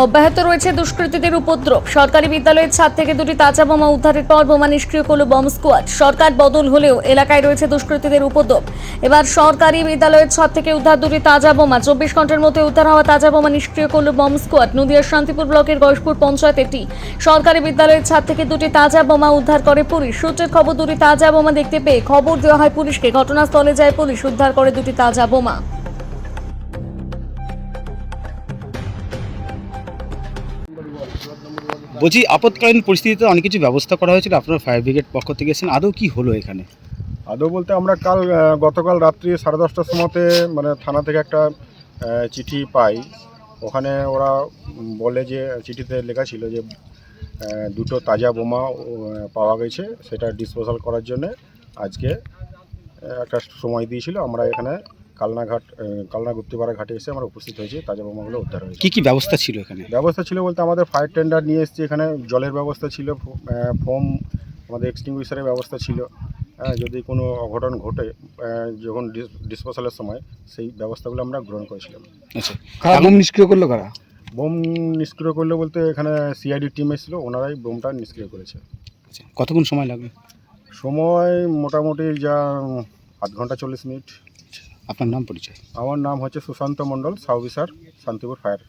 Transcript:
অব্যাহত রয়েছে দুষ্কৃতীদের উপদ্রব। সরকারি বিদ্যালয়ের ছাদ থেকে দুটি তাজা বোমা উদ্ধারের পর বোমা নিষ্ক্রিয় করল বম স্কোয়াড। সরকার বদল হলেও এলাকায় রয়েছে দুষ্কৃতীদের উপদ্রব। এবার সরকারি বিদ্যালয়ের ছাদ থেকে উদ্ধার দুটি তাজা বোমা। 24 ঘন্টার মধ্যে উদ্ধার হওয়া তাজা বোমা নিষ্ক্রিয় করল বম স্কোয়াড। নদিয়ার শান্তিপুর ব্লকের গয়েশপুর পঞ্চায়েত একটি সরকারি বিদ্যালয়ের ছাদ থেকে দুটি তাজা বোমা উদ্ধার করে পুলিশ। সূত্রের খবর, দুটি তাজা বোমা দেখতে পেয়ে খবর দেওয়া হয় পুলিশকে। ঘটনাস্থলে যায় পুলিশ, উদ্ধার করে দুটি তাজা বোমা। বলছি, আপৎকালীন পরিস্থিতিতে অনেক কিছু ব্যবস্থা করা হয়েছিল, আপনার ফায়ার ব্রিগেড পক্ষ থেকে এসেছেন, আদৌ কি হলো এখানে? আদৌ বলতে আমরা গতকাল রাত্রি 10:30টার সময়তে মানে থানা থেকে একটা চিঠি পাই। ওখানে ওরা বলে যে চিঠিতে লেখা ছিল যে দুটো তাজা বোমা পাওয়া গেছে, সেটা ডিসপোজাল করার জন্য আজকে একটা সময় দিয়েছিল। আমরা এখানে কালনা গুপ্তিপাড়া ঘাটে এসে আমরা উপস্থিত হয়েছি। তাজা বোমাগুলো উদ্ধার হয়েছে। কি কি ব্যবস্থা ছিল এখানে? ব্যবস্থা ছিল বলতে আমাদের ফায়ার টেন্ডার নিয়ে এসেছি, এখানে জলের ব্যবস্থা ছিল, ফোম, আমাদের এক্সটিংগুইশারের ব্যবস্থা ছিল। যদি কোনো অঘটন ঘটে যখন ডিসপোজালের সময়, সেই ব্যবস্থাগুলো আমরা গ্রহণ করেছিলাম। আচ্ছা, বোম নিষ্ক্রিয় করলো কারা? বোম নিষ্ক্রিয় করলো বলতে এখানে সিআইডি টিম এসেছিলো, ওনারাই বোমটা নিষ্ক্রিয় করেছে। আচ্ছা, কতক্ষণ সময় লাগবে? সময় মোটামুটি যা 8 ঘন্টা 40 মিনিট। আপনার নাম পরিচয়? আমার নাম হচ্ছে সুশান্ত মণ্ডল, সাব অফিসার, শান্তিপুর ফায়ার।